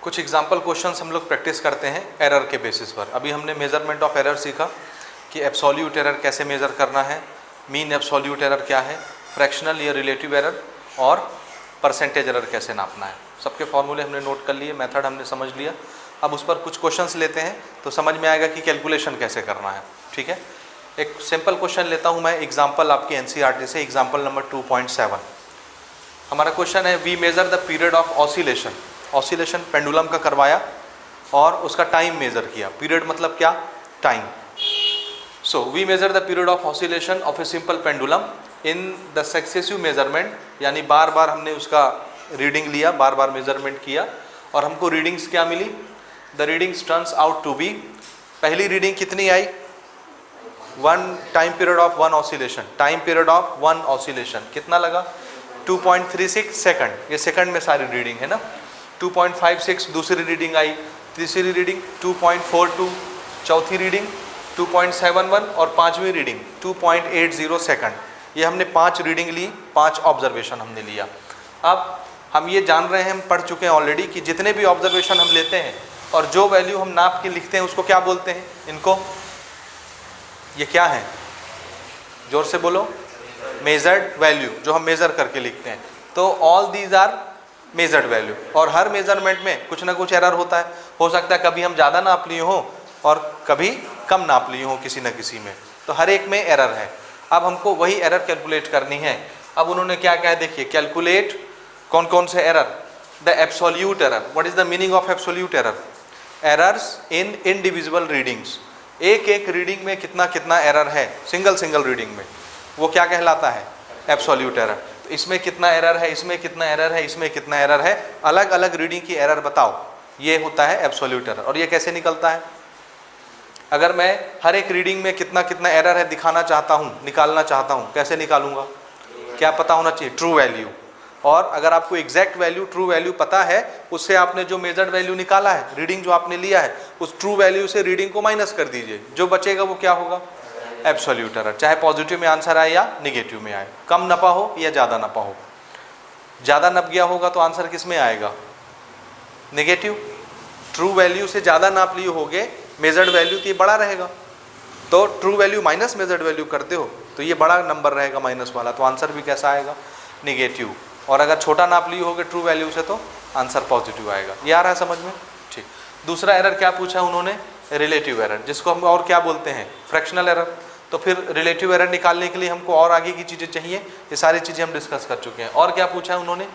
कुछ example questions हम लोग प्रैक्टिस करते हैं एरर के बेसिस पर। अभी हमने मेजरमेंट ऑफ एरर सीखा कि एब्सोल्यूट एरर कैसे मेज़र करना है, मीन एब्सोल्यूट एरर क्या है, फ्रैक्शनल या रिलेटिव एरर और परसेंटेज एरर कैसे नापना है। सबके फॉर्मूले हमने नोट कर लिए, मेथड हमने समझ लिया। अब उस पर कुछ क्वेश्चंस लेते हैं तो समझ में आएगा कि कैलकुलेशन कैसे करना है। ठीक है, एक सिंपल क्वेश्चन लेता हूँ मैं, एग्जाम्पल आपकी एनसीईआरटी से, एग्जाम्पल नंबर 2.7। हमारा क्वेश्चन है we measure the period of oscillation. Oscillation pendulum का करवाया और उसका टाइम मेज़र किया। पीरियड मतलब क्या? Time. So we measure the period of oscillation of a simple pendulum in the successive measurement, यानी बार बार हमने उसका रीडिंग लिया, बार बार मेजरमेंट किया और हमको रीडिंग्स क्या मिली? The readings turns out to be, पहली रीडिंग कितनी आई? 1 time period of 1 oscillation, time period of 1 oscillation कितना लगा? 2.36 सेकंड। ये सेकंड में सारी रीडिंग है ना। 2.56 दूसरी रीडिंग आई, तीसरी रीडिंग 2.42, चौथी रीडिंग 2.71 और पांचवी रीडिंग 2.80 सेकंड। ये हमने 5 रीडिंग ली, 5 ऑब्जर्वेशन हमने लिया। अब हम ये जान रहे हैं, हम पढ़ चुके हैं ऑलरेडी कि जितने भी ऑब्जर्वेशन हम लेते हैं और जो वैल्यू हम नाप के लिखते हैं उसको क्या बोलते हैं? इनको, ये क्या है? जोर से बोलो। मेजर्ड वैल्यू, जो हम मेज़र करके लिखते हैं। तो all these are measured value. और हर मेजरमेंट में कुछ ना कुछ एरर होता है। हो सकता है कभी हम ज़्यादा नाप लिए हो और कभी कम नाप लिए हो किसी न किसी में, तो हर एक में एरर है। अब हमको वही एरर कैलकुलेट करनी है। अब उन्होंने क्या क्या है देखिए, कैलकुलेट कौन कौन से error? The absolute error. What is the meaning of absolute error? Errors in indivisible readings. एक एक रीडिंग में कितना कितना एरर है, सिंगल सिंगल रीडिंग में, वो क्या कहलाता है? Absolute error. तो इसमें कितना एरर है, इसमें कितना एरर है, इसमें कितना एरर है, अलग अलग रीडिंग की एरर बताओ, ये होता है एब्सोल्यूट एरर। और ये कैसे निकलता है? अगर मैं हर एक रीडिंग में कितना कितना एरर है दिखाना चाहता हूँ, निकालना चाहता हूँ, कैसे निकालूंगा? क्या पता होना चाहिए? True value. और अगर आपको एग्जैक्ट वैल्यू, ट्रू वैल्यू पता है, उससे आपने जो मेजर्ड वैल्यू निकाला है, रीडिंग जो आपने लिया है, उस ट्रू वैल्यू से रीडिंग को माइनस कर दीजिए, जो बचेगा वो क्या होगा? Absolute error. चाहे पॉजिटिव में आंसर आए या निगेटिव में आए, कम नपा हो या ज़्यादा नपा हो। ज़्यादा नप गया होगा तो आंसर किस में आएगा? निगेटिव। ट्रू वैल्यू से ज़्यादा नाप लिए होगे, मेजर्ड वैल्यू तो ये बड़ा रहेगा, तो true value minus measured value करते हो तो ये बड़ा नंबर रहेगा माइनस वाला, तो आंसर भी कैसा आएगा? निगेटिव। और अगर छोटा नाप लिए होगे ट्रू वैल्यू से तो आंसर पॉजिटिव आएगा। ये आ रहा है समझ में? ठीक। दूसरा एरर क्या पूछा उन्होंने? रिलेटिव एरर, जिसको हम और क्या बोलते हैं? Fractional error. तो फिर रिलेटिव एरर निकालने के लिए हमको और आगे की चीज़ें चाहिए, ये सारी चीज़ें हम डिस्कस कर चुके हैं। और क्या पूछा है उन्होंने?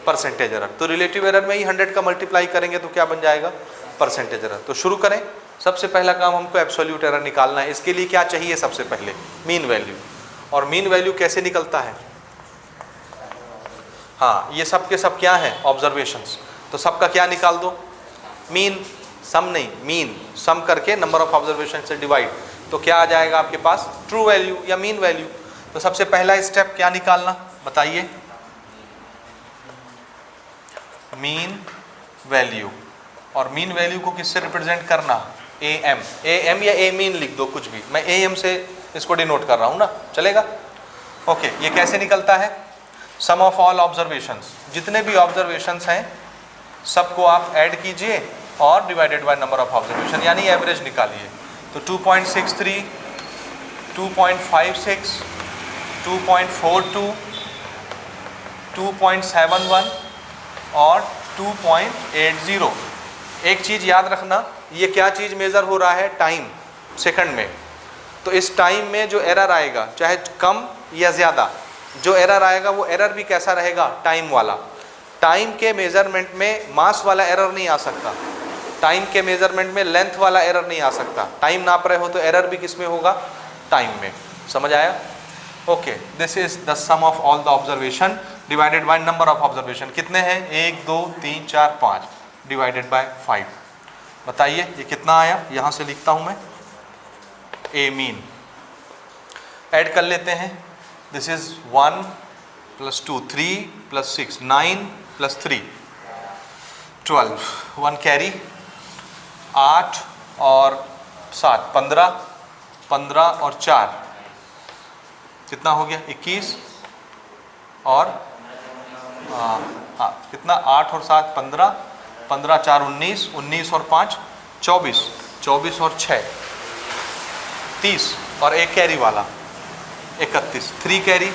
Percentage error. तो रिलेटिव एरर में ही 100 का मल्टीप्लाई करेंगे तो क्या बन जाएगा? Percentage error. तो शुरू करें। सबसे पहला काम हमको एब्सोल्यूट एरर निकालना है। इसके लिए क्या चाहिए? सबसे पहले मीन वैल्यू। और मीन वैल्यू कैसे निकलता है? हाँ, ये सब के सब क्या है? ऑब्जर्वेशंस। तो सबका क्या निकाल दो? मीन। सम नहीं, मीन। सम करके नंबर ऑफ ऑब्जर्वेशन से डिवाइड, तो क्या आ जाएगा आपके पास? ट्रू वैल्यू या मीन वैल्यू। तो सबसे पहला स्टेप क्या निकालना बताइए? Mean value. और मीन वैल्यू को किससे रिप्रेजेंट करना? AM। AM या A मीन लिख दो, कुछ भी। मैं AM से इसको डिनोट कर रहा हूँ ना, चलेगा? ओके। ये कैसे निकलता है? Sum of all observations. जितने भी ऑब्जर्वेशंस हैं सबको आप ऐड कीजिए और divided by number of observation, यानी एवरेज निकालिए। तो 2.63, 2.56, 2.42, 2.71 और 2.80। एक चीज़ याद रखना, ये क्या चीज़ मेज़र हो रहा है? टाइम, सेकंड में। तो इस टाइम में जो एरर आएगा, चाहे कम या ज़्यादा, जो एरर आएगा वो एरर भी कैसा रहेगा? टाइम वाला। टाइम के मेजरमेंट में मास वाला एरर नहीं आ सकता, टाइम के मेजरमेंट में लेंथ वाला एरर नहीं आ सकता। टाइम नाप रहे हो तो एरर भी किस में होगा? टाइम में। समझ आया? Okay. This is the sum of all the observation divided by number of observation. कितने हैं? 1 2 3 4 5 डिवाइडेड बाय 5। बताइए ये कितना आया? यहाँ से लिखता हूँ मैं, ए मीन। ऐड कर लेते हैं। दिस इज 1 + 2 3 + 6 9 + 3 12, 1 कैरी, 8 और 7 15, 15 और 4 कितना हो गया? 21 और कितना? 8 और 7 15, 15 4 19, 19 और 5 24, 24 और 6 30 और एक कैरी वाला 31, 3 कैरी,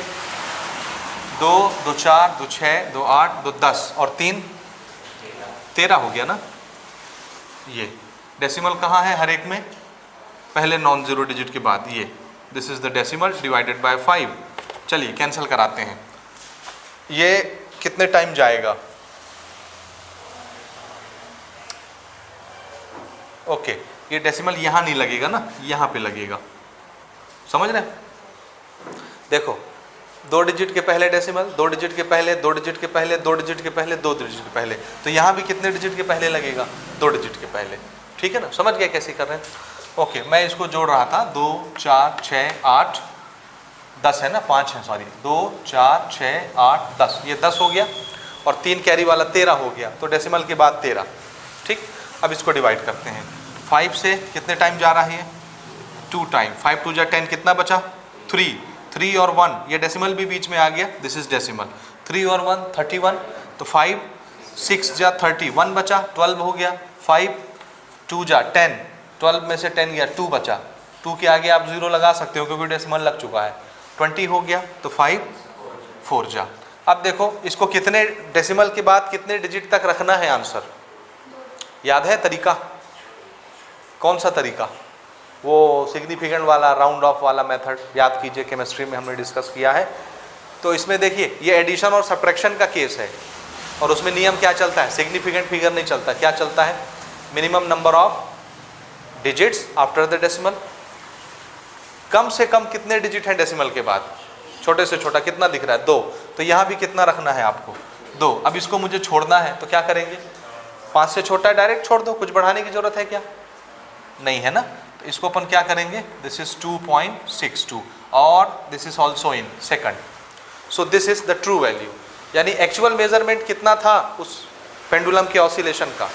2 2 4 2 6 2 8 2 10 और 3 13 हो गया ना। ये डेसिमल कहाँ है हर एक में? पहले नॉन ज़ीरो डिजिट के बाद ये, this is the decimal divided by 5। चलिए कैंसिल कराते हैं। ये कितने टाइम जाएगा? ओके, ये डेसिमल यहाँ नहीं लगेगा ना, यहाँ पे लगेगा, समझ रहे हैं? देखो 2 डिजिट के पहले डेसिमल, 2 डिजिट के पहले, 2 डिजिट के पहले, 2 डिजिट के पहले, 2 डिजिट के पहले, तो यहाँ भी कितने डिजिट के पहले लगेगा? 2 डिजिट के पहले। ठीक है ना, समझ गए कैसे कर रहे हैं? ओके, मैं इसको जोड़ रहा था, 2 4 6 8 10 है ना, 5 है सॉरी, 2 4 6 8 10, ये 10 हो गया और 3 कैरी वाला 13 हो गया, तो डेसिमल के बाद 13। ठीक, अब इसको डिवाइड करते हैं। 5 से कितने टाइम जा रहा है ये? 2 टाइम। 5 2 जा 10, कितना बचा? 3, 3 और 1, ये डेसिमल भी बीच में आ गया, दिस इज डेसिमल। 3 और 1 31, तो 5 6 जा 30, 1 बचा, 12 हो गया। 5 2 जा 10, 12 में से 10 गया, 2 बचा, 2 के आगे आप 0 लगा सकते हो क्योंकि डेसिमल लग चुका है। 20 हो गया, तो 5 4 जा। अब देखो इसको कितने डेसिमल के बाद कितने डिजिट तक रखना है आंसर याद है? तरीका कौन सा तरीका? वो सिग्निफिकेंट वाला, राउंड ऑफ वाला मेथड याद कीजिए, केमिस्ट्री में हमने डिस्कस किया है। तो इसमें देखिए ये एडिशन और सब्ट्रैक्शन का केस है और उसमें नियम क्या चलता है? सिग्निफिकेंट फिगर नहीं चलता, क्या चलता है? Minimum number of digits after the decimal. कम से कम कितने डिजिट हैं डेसिमल के बाद? छोटे से छोटा कितना दिख रहा है? 2, तो यहाँ भी कितना रखना है आपको? 2। अब इसको मुझे छोड़ना है तो क्या करेंगे? 5 से छोटा डायरेक्ट छोड़ दो, कुछ बढ़ाने की जरूरत है क्या? नहीं है ना। तो इसको अपन क्या करेंगे? दिस इज 2.62 और this is also in second, so this is the true value. यानी एक्चुअल मेजरमेंट कितना था उस पेंडुलम के ऑसिलेशन का?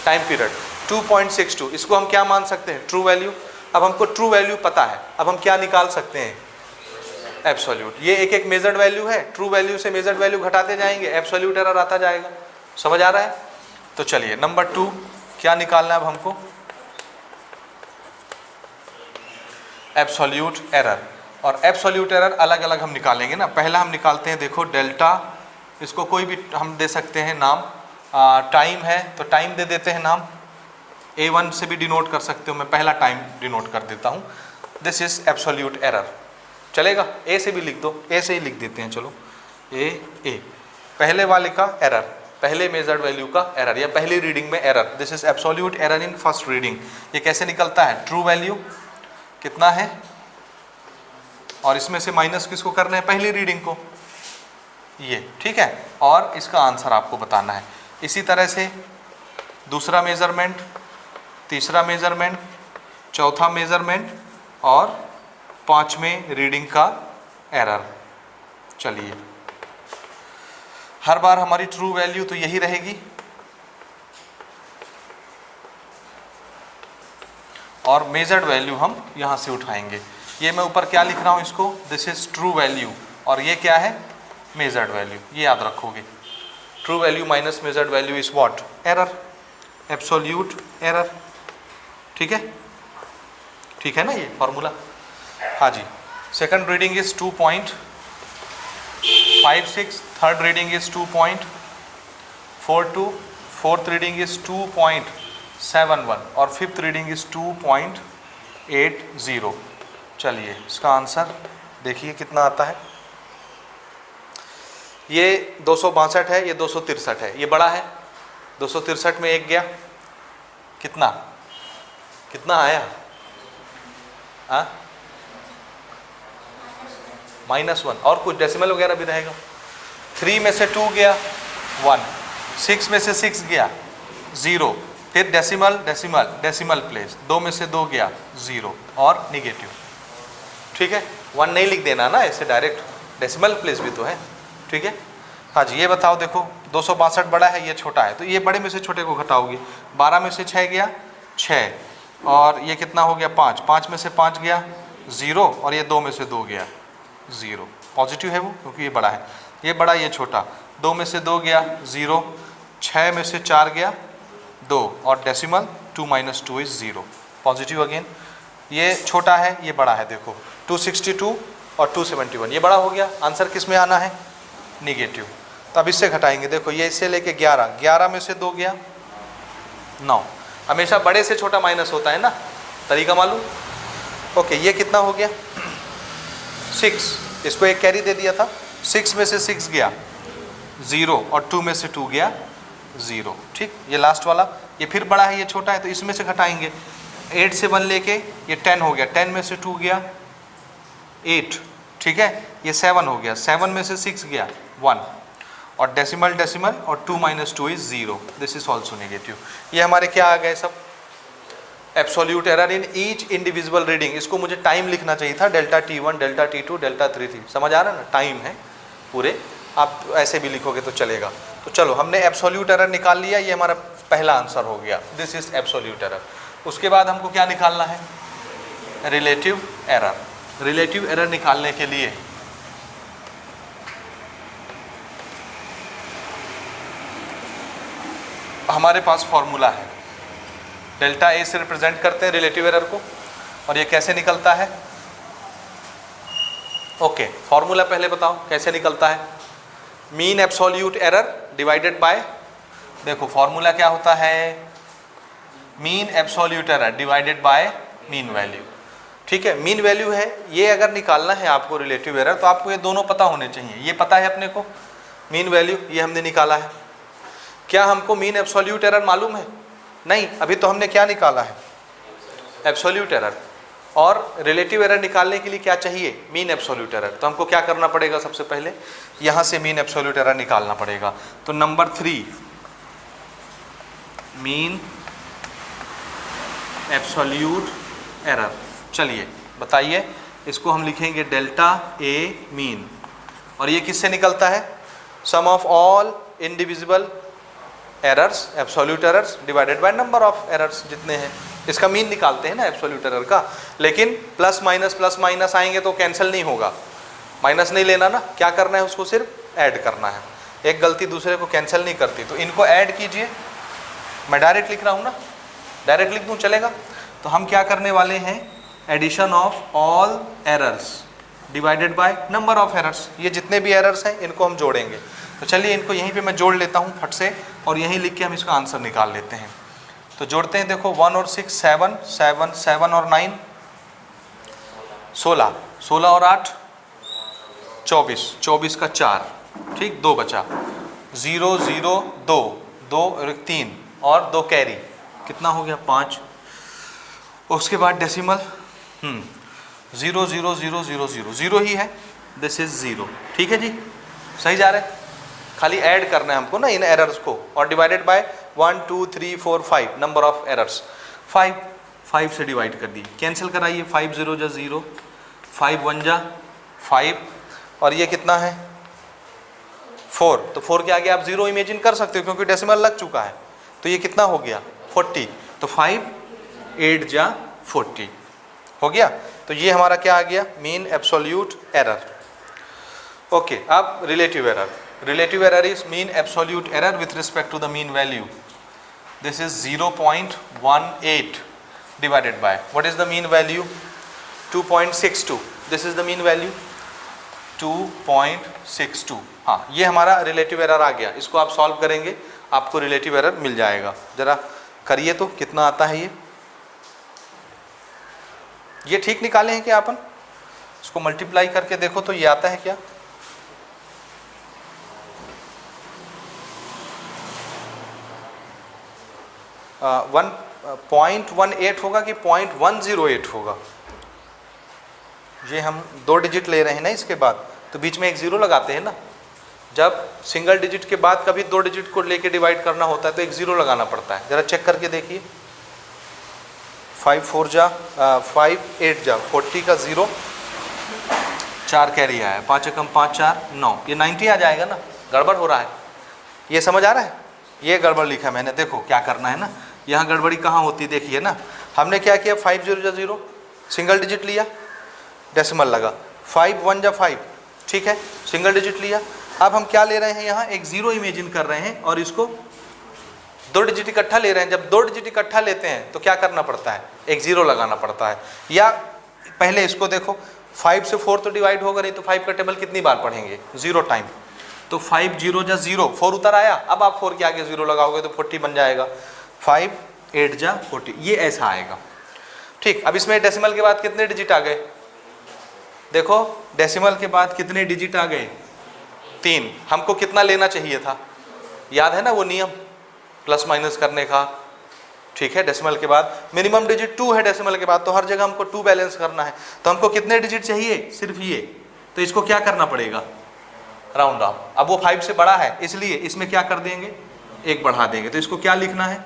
Time period 2.62। इसको हम क्या मान सकते हैं? True value. अब हमको ट्रू वैल्यू पता है, अब हम क्या निकाल सकते हैं? एब्सोल्यूट। ये एक एक मेजर्ड वैल्यू है, ट्रू वैल्यू से मेजर्ड वैल्यू घटाते जाएंगे, एब्सोल्यूट एरर आता जाएगा। समझ आ रहा है? तो चलिए नंबर 2 क्या निकालना है अब हमको? Absolute error. और एब्सोल्यूट एरर अलग अलग हम निकालेंगे ना। पहला हम निकालते हैं, देखो डेल्टा, इसको कोई भी हम दे सकते हैं नाम। टाइम है तो टाइम दे देते हैं नाम, A1 से भी डिनोट कर सकते हो, मैं पहला टाइम डिनोट कर देता हूँ। दिस इज एब्सोल्यूट एरर, चलेगा? ए से भी लिख दो, ए से ही लिख देते हैं, चलो ए पहले वाले का एरर, पहले मेजर्ड वैल्यू का एरर या पहली रीडिंग में error. This is absolute error in first reading. ये कैसे निकलता है? ट्रू वैल्यू कितना है और इसमें से माइनस किसको करना है? पहली रीडिंग को, ये ठीक है। और इसका आंसर आपको बताना है। इसी तरह से दूसरा मेजरमेंट, तीसरा मेजरमेंट, चौथा मेजरमेंट और 5वें रीडिंग का एरर। चलिए हर बार हमारी ट्रू वैल्यू तो यही रहेगी और मेजर्ड वैल्यू हम यहाँ से उठाएंगे। ये मैं ऊपर क्या लिख रहा हूँ इसको? दिस इज ट्रू वैल्यू और ये क्या है? Measured value. ये याद रखोगे, true value minus measured value is what? Error, absolute error. ठीक है, ठीक है ना ये फॉर्मूला? हाँ जी। Second reading is 2.56, third reading is 2.42, fourth reading is 2.71 और फिफ्थ रीडिंग इज 2.80। चलिए इसका आंसर देखिए कितना आता है। ये 262 है, ये 263 है, ये बड़ा है। 263 में एक गया, कितना कितना आया? -1 और कुछ डेसिमल वगैरह भी रहेगा। 3 में से 2 गया 1, 6 में से 6 गया 0, फिर डेसिमल डेसिमल डेसिमल प्लेस, 2 में से 2 गया 0 और निगेटिव। ठीक है, 1 नहीं लिख देना ना ऐसे डायरेक्ट, डेसिमल प्लेस भी तो है। ठीक है, हाँ जी। ये बताओ, देखो 262 बड़ा है, ये छोटा है, तो ये बड़े में से छोटे को घटाओगे। 12 में से 6 गया 6 और ये कितना हो गया 5, 5 में से 5 गया 0 और ये 2 में से 2 गया 0। पॉजिटिव है वो क्योंकि ये बड़ा है, ये बड़ा ये छोटा। 2 में से 2 गया 0, 6 में से 4 गया 2 और decimal 2 minus 2 is 0, positive again. ये छोटा है, ये बड़ा है, देखो 262 और 271, ये बड़ा हो गया। आंसर किस में आना है? निगेटिव। तो अब इससे घटाएंगे, देखो ये इससे लेके 11, 11 में से 2 गया 9। हमेशा बड़े से छोटा माइनस होता है ना, तरीका मालूम? ओके, ये कितना हो गया? 6, इसको एक कैरी दे दिया था, 6 में से 6 गया 0 और 2 में से 2 गया 0, ठीक। ये लास्ट वाला, ये फिर बड़ा है, ये छोटा है, तो इसमें से घटाएंगे। 8 से 1 लेके ये 10 हो गया, 10 में से 2 गया 8, ठीक है। ये 7 हो गया, 7 में से 6 गया 1 और डेसिमल डेसिमल और 2 minus 2 is 0, this is also negative. ये हमारे क्या आ गए सब? Absolute error in each individual reading. इसको मुझे टाइम लिखना चाहिए था, delta T1, delta T2, delta 3, समझ आ रहा है ना? टाइम है पूरे, आप ऐसे भी लिखोगे तो चलेगा। तो चलो, हमने एब्सोल्यूट एरर निकाल लिया, ये हमारा पहला आंसर हो गया, दिस इज एब्सोल्यूट एरर। उसके बाद हमको क्या निकालना है? Relative error. रिलेटिव एरर निकालने के लिए हमारे पास फॉर्मूला है, डेल्टा ए से रिप्रेजेंट करते हैं रिलेटिव एरर को, और ये कैसे निकलता है? ओके, फॉर्मूला पहले बताओ कैसे निकलता है। Mean absolute error divided bye, देखो फॉर्मूला क्या होता है? Mean absolute error divided by mean value, ठीक है। मीन वैल्यू है ये, अगर निकालना है आपको रिलेटिव एरर, तो आपको ये दोनों पता होने चाहिए। ये पता है अपने को मीन वैल्यू, ये हमने निकाला है। क्या हमको मीन एब्सोल्यूट एरर मालूम है? नहीं, अभी तो हमने क्या निकाला है? Absolute error. और रिलेटिव एरर निकालने के लिए क्या चाहिए? Mean absolute error. तो हमको क्या करना पड़ेगा? सबसे पहले यहाँ से मीन एब्सोल्यूट एरर निकालना पड़ेगा। तो नंबर 3, मीन एब्सोल्यूट एरर। चलिए बताइए, इसको हम लिखेंगे डेल्टा ए मीन, और ये किससे निकलता है? Sum of all individual errors, absolute errors divided by number of errors जितने हैं, इसका मीन निकालते हैं ना एब्सोल्यूट एरर का। लेकिन प्लस माइनस आएंगे तो कैंसिल नहीं होगा, माइनस नहीं लेना ना, क्या करना है? उसको सिर्फ ऐड करना है। एक गलती दूसरे को कैंसिल नहीं करती, तो इनको ऐड कीजिए। मैं डायरेक्ट लिख रहा हूँ ना, डायरेक्ट लिख दूँ चलेगा? तो हम क्या करने वाले हैं? Addition of all errors divided by number of errors. ये जितने भी एरर्स हैं इनको हम जोड़ेंगे। तो चलिए इनको यहीं पे मैं जोड़ लेता हूँ फट से, और यहीं लिख के हम इसका आंसर निकाल लेते हैं। तो जोड़ते हैं, देखो 1 और 6 7, 7 7 और 9 16, 16 और 8 24, 24 का 4, ठीक, 2 बचा, 0 0 2, 2 और 3 और 2 कैरी, कितना हो गया? 5। उसके बाद डेसिमल 0 0 0 0 0 0 ही है, दिस इज 0, ठीक है जी, सही जा रहे हैं। खाली ऐड करना है हमको ना इन एरर्स को, और divided by 1 2 3 4 5 number of errors. 5 से डिवाइड कर दी, कैंसिल कराइए, 5 0 जा 0, 5 1 जा 5, और ये कितना है? 4। तो 4 के आगे आप 0 इमेजिन कर सकते हो क्योंकि डेसिमल लग चुका है। तो ये कितना हो गया? 40। तो 5 8 जा 40 हो गया। तो ये हमारा क्या आ गया? Mean absolute error. ओके, अब relative error. Relative error is mean absolute error with respect to the mean value. This is 0.18 divided by, what is the mean value? 2.62. This is the mean value 2.62. हाँ, ये हमारा relative error आ गया। इसको आप solve करेंगे, आपको relative error मिल जाएगा। जरा करिए तो, कितना आता है ये ठीक निकाले हैं क्या अपन? इसको मल्टीप्लाई करके देखो तो ये आता है क्या? 1.18 होगा कि 0.108 होगा? ये हम 2 डिजिट ले रहे हैं ना, इसके बाद तो बीच में एक 0 लगाते हैं ना। जब सिंगल डिजिट के बाद कभी 2 डिजिट को लेके डिवाइड करना होता है तो एक 0 लगाना पड़ता है। ज़रा चेक करके देखिए, 5 4 जा 5 8 जा 40 का 0, 4 कैरी आया, 5 एकम 5 4 9, ये 90 आ जाएगा ना। गड़बड़ हो रहा है, ये समझ आ रहा है? ये गड़बड़ लिखा मैंने, देखो क्या करना है ना, यहाँ गड़बड़ी कहाँ होती देखिए ना। हमने क्या किया, 5 0 जा 0 सिंगल डिजिट लिया, डेसिमल लगा, 5 1 जा 5, ठीक है, सिंगल डिजिट लिया। अब हम क्या ले रहे हैं, यहाँ एक 0 इमेजिन कर रहे हैं और इसको दो डिजिट इकट्ठा ले रहे हैं, जब दो डिजिट इकट्ठा लेते हैं तो क्या करना पड़ता है, एक जीरो लगाना पड़ता है। या पहले इसको देखो, 5 से 4 तो डिवाइड होगा नहीं, तो 5 का टेबल कितनी बार पढ़ेंगे, 0 टाइम। तो 5 0 जा 0, 4 उतर आया, अब आप 4 के आगे 0 लगाओगे तो 40 बन जाएगा। 5 8 जा 40, ये ऐसा आएगा। ठीक, अब इसमें डेसिमल के बाद कितने डिजिट आ गए, देखो डेसिमल के बाद कितने डिजिट आ गए, 3। हमको कितना लेना चाहिए था, याद है ना वो नियम प्लस माइनस करने का। ठीक है, डेसिमल के बाद मिनिमम डिजिट 2 है, डेसिमल के बाद तो हर जगह हमको 2 बैलेंस करना है। तो हमको कितने डिजिट चाहिए, सिर्फ ये, तो इसको क्या करना पड़ेगा, राउंड ऑफ। अब वो 5 से बड़ा है इसलिए इसमें क्या कर देंगे, 1 बढ़ा देंगे। तो इसको क्या लिखना है,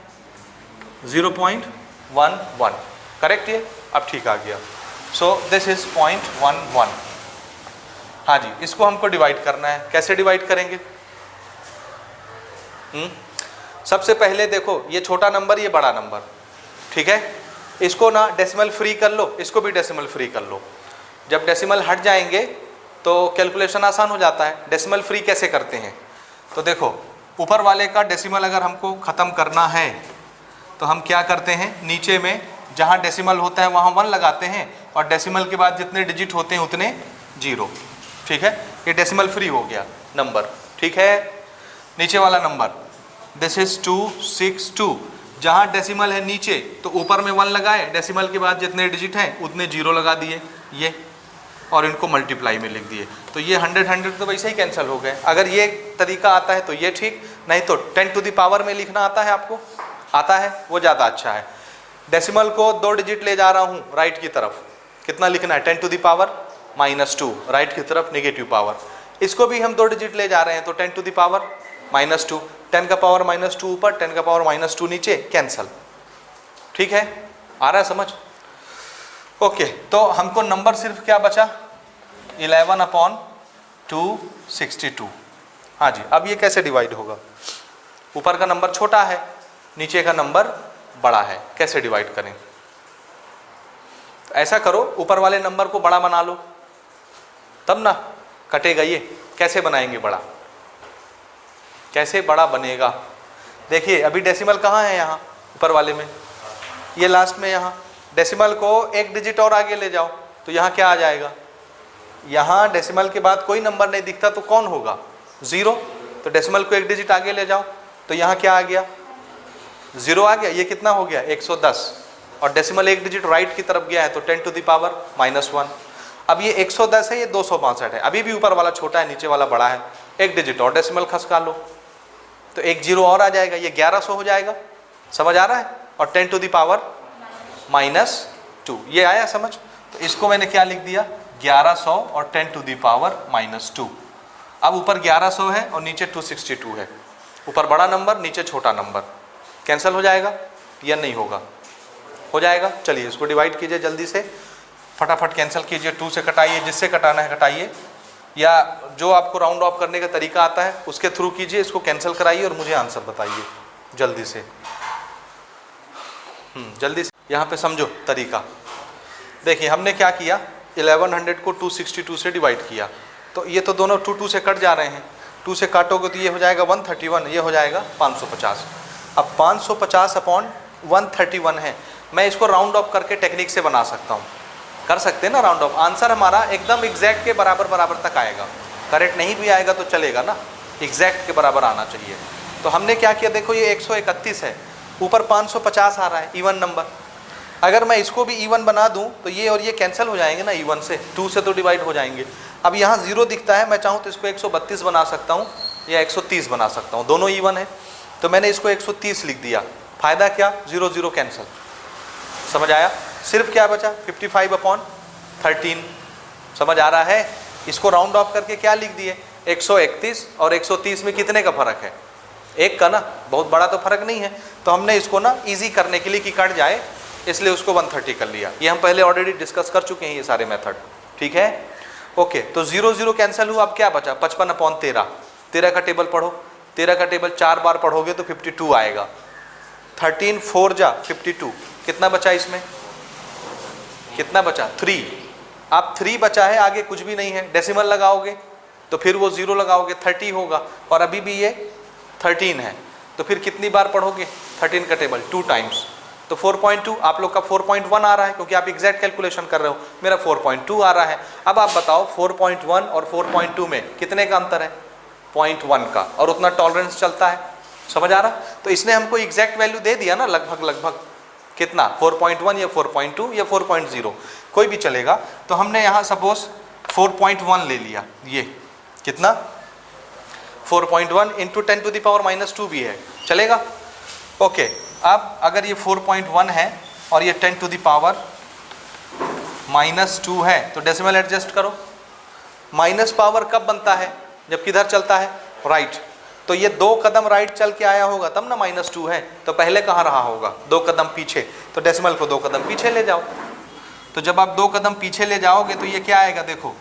0.11, करेक्ट ये, अब ठीक आ गया। सो दिस इज 0.11। हाँ जी, इसको हमको डिवाइड करना है, कैसे डिवाइड करेंगे। सबसे पहले देखो ये छोटा नंबर, ये बड़ा नंबर, ठीक है, इसको ना डेसिमल फ्री कर लो, इसको भी डेसिमल फ्री कर लो। जब डेसिमल हट जाएंगे तो कैलकुलेशन आसान हो जाता है। डेसिमल फ्री कैसे करते हैं, तो देखो ऊपर वाले का डेसिमल अगर हमको ख़त्म करना है तो हम क्या करते हैं, नीचे में जहाँ डेसिमल होता है वहाँ 1 लगाते हैं, और डेसिमल के बाद जितने डिजिट होते हैं उतने 0। ठीक है, ये डेसिमल फ्री हो गया नंबर। ठीक है, नीचे वाला नंबर दिस इज 262, जहाँ डेसिमल है नीचे तो ऊपर में 1 लगाए, डेसिमल के बाद जितने डिजिट हैं उतने 0 लगा दिए ये, और इनको मल्टीप्लाई में लिख दिए। तो ये 100 तो वैसे ही कैंसिल हो गए। अगर ये तरीका आता है तो ये ठीक, नहीं तो 10 टू द पावर में लिखना आता है आपको, आता है, वो ज़्यादा अच्छा है। डेसिमल को 2 डिजिट ले जा रहा हूँ राइट की तरफ, कितना लिखना है, 10 टू द पावर -2, राइट की तरफ नेगेटिव पावर। इसको भी हम 2 डिजिट ले जा रहे हैं तो 10 टू द पावर -2, 10 का पावर -2 ऊपर, 10 का पावर -2 नीचे, कैंसल। ठीक है, आ रहा है समझ। ओके, तो हमको नंबर सिर्फ क्या बचा, 11/262। हाँ जी, अब ये कैसे डिवाइड होगा, ऊपर का नंबर छोटा है, नीचे का नंबर बड़ा है, कैसे डिवाइड करें। ऐसा करो, ऊपर वाले नंबर को बड़ा बना लो, तब ना कटेगा ये। कैसे बनाएंगे बड़ा, कैसे बड़ा बनेगा, देखिए अभी डेसिमल कहाँ है, यहाँ ऊपर वाले में, ये लास्ट में, यहाँ डेसिमल को 1 डिजिट और आगे ले जाओ तो यहाँ क्या आ जाएगा, यहाँ डेसिमल के बाद कोई नंबर नहीं दिखता तो कौन होगा, 0। तो डेसिमल को 1 डिजिट आगे ले जाओ तो यहाँ क्या आ गया, 0 आ गया। ये कितना हो गया, 110, और डेसिमल 1 डिजिट राइट की तरफ गया है तो 10 टू द पावर -1। अब ये 110 है, ये 262 है, अभी भी ऊपर वाला छोटा है, नीचे वाला बड़ा है, 1 डिजिट और डेसिमल खसका लो तो 1 0 और आ जाएगा, ये 1100 हो जाएगा। समझ आ रहा है, और 10 टू द पावर -2, ये आया समझ। तो इसको मैंने क्या लिख दिया, 1100 और 10 टू द पावर -2। अब ऊपर 1100 है और नीचे 262 है, ऊपर बड़ा नंबर नीचे छोटा नंबर, कैंसिल हो जाएगा या नहीं होगा, हो जाएगा। चलिए इसको डिवाइड कीजिए जल्दी से, फटाफट कैंसिल कीजिए, 2 से कटाइए, जिससे कटाना है कटाइए, या जो आपको राउंड ऑफ करने का तरीका आता है उसके थ्रू कीजिए, इसको कैंसिल कराइए और मुझे आंसर बताइए जल्दी से। जल्दी से यहाँ पे समझो तरीका। देखिए हमने क्या किया, 1100 को 262 से डिवाइड किया, तो ये तो दोनों 2 से कट जा रहे हैं, 2 से काटोगे तो ये हो जाएगा 131, ये हो जाएगा 550। अब 550/131 है, मैं इसको राउंड ऑफ करके टेक्निक से बना सकता हूँ, कर सकते हैं ना राउंड ऑफ। आंसर हमारा एकदम एग्जैक्ट के बराबर तक आएगा, करेक्ट नहीं भी आएगा तो चलेगा ना, एग्जैक्ट के बराबर आना चाहिए। तो हमने क्या किया, देखो ये 131 है, ऊपर 550 आ रहा है, इवन नंबर। अगर मैं इसको भी इवन बना दूं तो ये और ये कैंसिल हो जाएंगे ना, इवन से 2 से तो डिवाइड हो जाएंगे। अब यहाँ 0 दिखता है, मैं चाहूँ तो इसको 132 बना सकता हूँ या 130 बना सकता हूँ, दोनों इवन है, तो मैंने इसको 130 लिख दिया। फ़ायदा क्या, 0 0 कैंसिल, समझ आया। सिर्फ क्या बचा, 55/13, समझ आ रहा है। इसको राउंड ऑफ करके क्या लिख दिए, 131 और 130 में कितने का फ़र्क है, 1 का ना, बहुत बड़ा तो फ़र्क नहीं है। तो हमने इसको ना ईजी करने के लिए कि कट जाए, इसलिए उसको 130 कर लिया। ये हम पहले ऑलरेडी डिस्कस कर चुके हैं ये सारे मेथड, ठीक है। ओके, तो 0 0 कैंसिल हुआ, अब क्या बचा, 55/13। 13 का टेबल पढ़ो, 13 का टेबल 4 बार पढ़ोगे तो 52 आएगा। 13 4 जा 52, कितना बचा इसमें, कितना बचा, 3। आप 3 बचा है, आगे कुछ भी नहीं है, डेसिमल लगाओगे तो फिर वो 0 लगाओगे 30 होगा, और अभी भी ये 13 है। तो फिर कितनी बार पढ़ोगे 13 का टेबल 2 टाइम्स, तो 4.2, आप लोग का 4.1 आ रहा है क्योंकि आप एग्जैक्ट कैलकुलेशन कर रहे हो, मेरा 4.2 आ रहा है। अब आप बताओ 4.1 और 4.2 में कितने का अंतर है, 0.1 का, और उतना टॉलरेंस चलता है, समझ आ रहा? तो इसने हमको एग्जैक्ट वैल्यू दे दिया ना, लगभग लगभग कितना, 4.1 या 4.2 या 4.0 कोई भी चलेगा। तो हमने यहाँ सपोज 4.1 ले लिया, ये कितना 4.1 इंटू 10⁻⁻² भी है, चलेगा? ओके, अब अगर ये 4.1 है और ये 10⁻⁻² है तो डेसिमल एडजस्ट करो। माइनस पावर कब बनता है, जब किधर चलता है, राइट। तो ये 2 कदम राइट चल के आया होगा तब ना -2 है, तो पहले कहाँ रहा होगा, 2 कदम पीछे, तो डेसिमल को 2 कदम पीछे ले जाओ। तो जब आप 2 कदम पीछे ले जाओगे तो ये क्या आएगा, देखो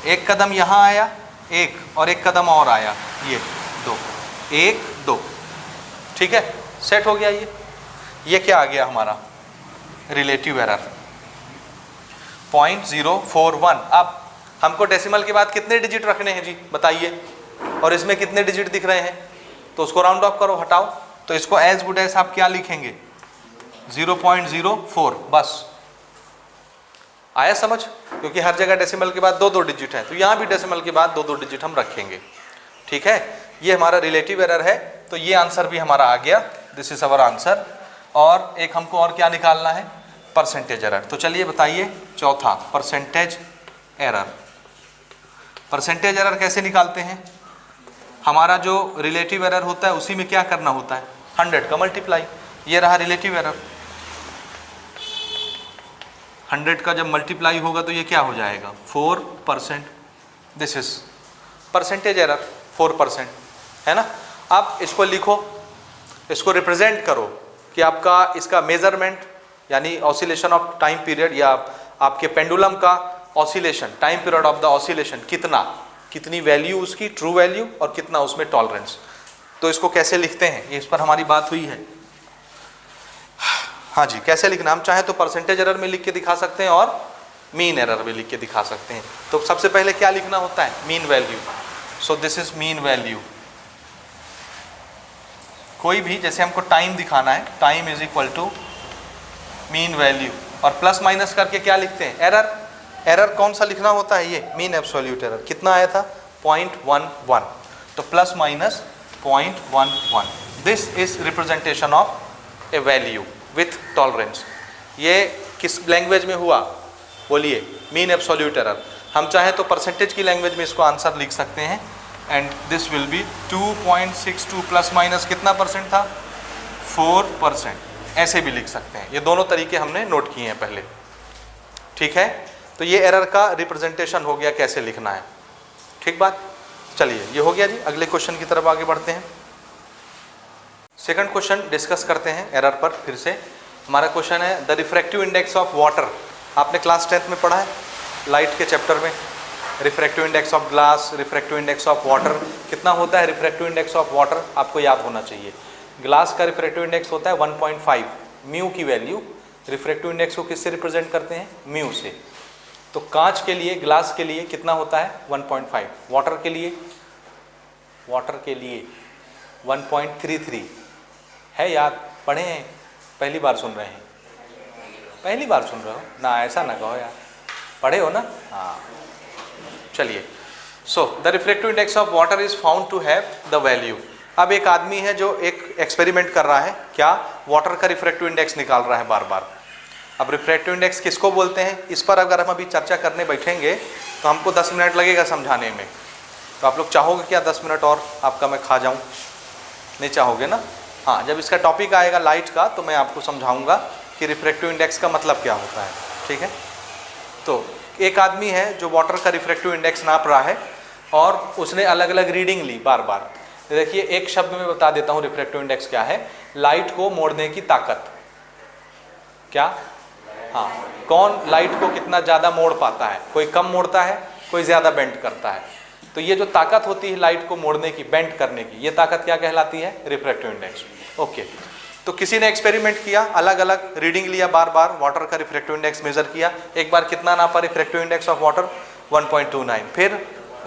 1 कदम यहाँ आया, 1 और 1 कदम और आया, ये 2, 1 2, ठीक है, सेट हो गया। ये क्या आ गया हमारा, रिलेटिव एरर 0.041। अब हमको डेसिमल के बाद कितने डिजिट रखने हैं जी, बताइए, और इसमें कितने डिजिट दिख रहे हैं, तो उसको राउंड ऑफ करो, हटाओ, तो इसको एज गुड एज आप क्या लिखेंगे, 0.04, बस। आया समझ? क्योंकि हर जगह डेसिमल के बाद 2-2 डिजिट है, तो यहाँ भी डेसिमल के बाद 2-2 डिजिट हम रखेंगे, ठीक है। ये हमारा रिलेटिव एरर है, तो ये आंसर भी हमारा आ गया, दिस इज अवर आंसर। और एक हमको और क्या निकालना है, परसेंटेज एरर। तो चलिए बताइए चौथा, परसेंटेज एरर। परसेंटेज एरर कैसे निकालते हैं, हमारा जो रिलेटिव एरर होता है उसी में क्या करना होता है, 100 का मल्टीप्लाई। ये रहा रिलेटिव एरर, 100 का जब मल्टीप्लाई होगा तो ये क्या हो जाएगा, 4%। दिस इज परसेंटेज एरर 4%, है ना। आप इसको लिखो, इसको रिप्रेजेंट करो कि आपका इसका मेजरमेंट यानी ऑसिलेशन ऑफ टाइम पीरियड, या आपके पेंडुलम का oscillation, time period of the oscillation कितनी वैल्यू उसकी, ट्रू वैल्यू, और कितना उसमें टॉलरेंस। तो इसको कैसे लिखते हैं, इस पर हमारी बात हुई है। हाँ जी, कैसे लिखना, हम चाहें तो परसेंटेज एरर में लिख के दिखा सकते हैं और मीन एरर में लिख के दिखा सकते हैं। तो सबसे पहले क्या लिखना होता है, mean value. So this is mean value. कोई भी, जैसे हमको टाइम दिखाना है, time is equal to mean value, और प्लस माइनस करके क्या लिखते हैं, एरर। एरर कौन सा लिखना होता है, ये मीन एब्सोल्यूट एरर। कितना आया था, 0.11, तो plus minus 0.11। This is representation of A value with tolerance. ये किस लैंग्वेज में हुआ, बोलिए, मीन एब्सोल्यूट एरर। हम चाहें तो परसेंटेज की लैंग्वेज में इसको आंसर लिख सकते हैं, and this will be 2.62 plus minus कितना परसेंट था, 4%। ऐसे भी लिख सकते हैं, ये दोनों तरीके हमने नोट किए हैं पहले, ठीक है। तो ये एरर का रिप्रेजेंटेशन हो गया, कैसे लिखना है, ठीक बात। चलिए, ये हो गया जी। अगले क्वेश्चन की तरफ आगे बढ़ते हैं। सेकंड क्वेश्चन डिस्कस करते हैं एरर पर फिर से। हमारा क्वेश्चन है the refractive index of water. आपने क्लास 10th में पढ़ा है लाइट के चैप्टर में, refractive index of glass, refractive index of water. कितना होता है रिफ्रैक्टिव इंडेक्स ऑफ वाटर, आपको याद होना चाहिए। ग्लास का रिफ्रैक्टिव इंडेक्स होता है 1.5, म्यू की वैल्यू। रिफ्रैक्टिव इंडेक्स को किससे रिप्रेजेंट करते हैं, म्यू से। तो कांच के लिए, ग्लास के लिए कितना होता है 1.5, वाटर के लिए 1.33 है। याद, पढ़े हैं, पहली बार सुन रहे हैं, पहली बार सुन रहे हो ना, ऐसा ना कहो यार, पढ़े हो ना, हाँ। चलिए, so the refractive index of water is found to have the value. अब एक आदमी है जो एक एक्सपेरिमेंट कर रहा है, क्या, वाटर का रिफ्रैक्टिव इंडेक्स निकाल रहा है बार बार। अब रिफ्रैक्टिव इंडेक्स किसको बोलते हैं, इस पर अगर हम अभी चर्चा करने बैठेंगे तो हमको 10 मिनट लगेगा समझाने में। तो आप लोग चाहोगे क्या 10 मिनट और आपका मैं खा जाऊं, नहीं चाहोगे ना। हाँ, जब इसका टॉपिक आएगा लाइट का तो मैं आपको समझाऊंगा कि रिफ्रैक्टिव इंडेक्स का मतलब क्या होता है, ठीक है। तो एक आदमी है जो वाटर का रिफ्रैक्टिव इंडेक्स नाप रहा है और उसने अलग अलग रीडिंग ली बार बार। देखिए, एक शब्द में बता देता हूँ रिफ्रैक्टिव इंडेक्स क्या है, लाइट को मोड़ने की ताकत। क्या, हाँ, कौन लाइट को कितना ज़्यादा मोड़ पाता है, कोई कम मोड़ता है, कोई ज़्यादा बेंड करता है। तो ये जो ताकत होती है लाइट को मोड़ने की, बेंड करने की, ये ताकत क्या कहलाती है, रिफ्रैक्टिव इंडेक्स। ओके, तो किसी ने एक्सपेरिमेंट किया, अलग अलग रीडिंग लिया बार बार, वाटर का रिफ्रैक्टिव इंडेक्स मेजर किया। एक बार कितना नापा रिफ्रैक्टिव इंडेक्स ऑफ वाटर, 1.29, फिर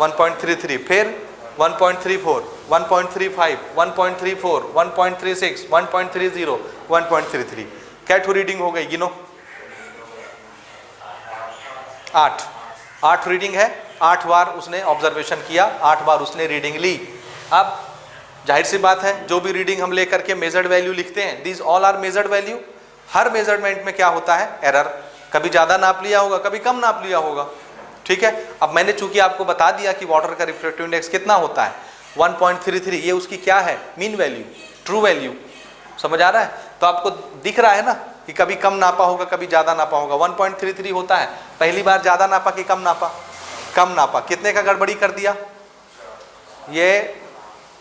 1.33, फिर 1.34, 1.35, 1.34, 1.36, 1.30, 1.33। क्या टू रीडिंग हो गई, गिनो। 8 रीडिंग है, 8 बार उसने ऑब्जर्वेशन किया, 8 बार उसने रीडिंग ली। अब जाहिर सी बात है, जो भी रीडिंग हम लेकर के मेजर्ड वैल्यू लिखते हैं, these all are measured value. हर मेजरमेंट में क्या होता है, एरर। कभी ज़्यादा नाप लिया होगा, कभी कम नाप लिया होगा, ठीक है। अब मैंने चूंकि आपको बता दिया कि वाटर का रिफ्रैक्टिव इंडेक्स कितना होता है 1.33, ये उसकी क्या है, मीन वैल्यू, ट्रू वैल्यू। समझ आ रहा है? तो आपको दिख रहा है ना कि कभी कम नापा होगा, कभी ज़्यादा नापा होगा। 1.33 होता है, पहली बार ज़्यादा नापा कि कम नापा, कम नापा, कितने का गड़बड़ी कर दिया, ये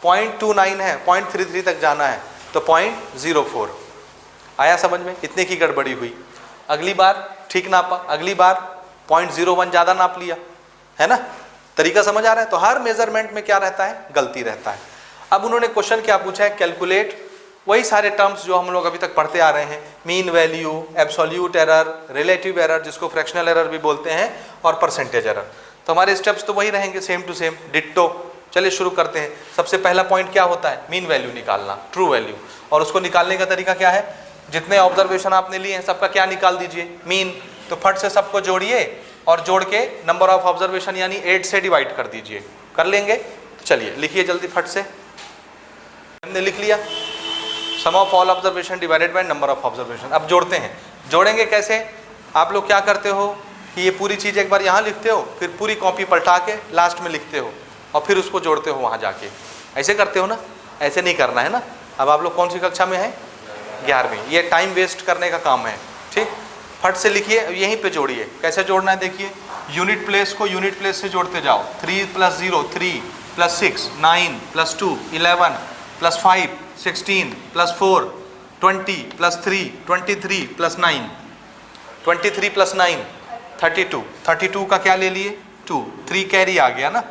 0.29 है, 0.33 तक जाना है तो 0.04 आया समझ में, इतने की गड़बड़ी हुई। अगली बार ठीक नापा, अगली बार 0.01 ज़्यादा नाप लिया, है ना। तरीका समझ आ रहा है? तो हर मेजरमेंट में क्या रहता है, गलती रहता है। अब उन्होंने क्वेश्चन क्या पूछा है, कैलकुलेट वही सारे टर्म्स जो हम लोग अभी तक पढ़ते आ रहे हैं, mean value, absolute error, relative error जिसको फ्रैक्शनल एरर भी बोलते हैं, और परसेंटेज एरर। तो हमारे स्टेप्स तो वही रहेंगे, सेम टू सेम, डिट्टो। चलिए शुरू करते हैं। सबसे पहला पॉइंट क्या होता है, मीन वैल्यू निकालना, ट्रू वैल्यू। और उसको निकालने का तरीका क्या है, जितने ऑब्जर्वेशन आपने लिए हैं सबका क्या निकाल दीजिए, मीन। तो फट से सबको जोड़िए और जोड़ के नंबर ऑफ ऑब्जर्वेशन यानी 8 से डिवाइड कर दीजिए। कर लेंगे? तो चलिए लिखिए जल्दी फट से। हमने लिख लिया, sum of all observation divided by number of observation. अब जोड़ते हैं। जोड़ेंगे कैसे, आप लोग क्या करते हो कि ये पूरी चीज़ एक बार यहाँ लिखते हो, फिर पूरी कॉपी पलटा के लास्ट में लिखते हो और फिर उसको जोड़ते हो वहाँ जाके। ऐसे करते हो ना, ऐसे नहीं करना है ना। अब आप लोग कौन सी कक्षा में हैं, 11वीं। ये टाइम वेस्ट करने का काम है, ठीक। फट से लिखिए, यहीं पे जोड़िए। कैसे जोड़ना है देखिए, यूनिट प्लेस को यूनिट प्लेस से जोड़ते जाओ। 3 + 0 3 + 6 9 + 2 11 + 5 16 + 4 20 + 3 23 + 9 23 + 9 32। 32 का क्या ले लिए, 2, 3 कैरी आ गया ना।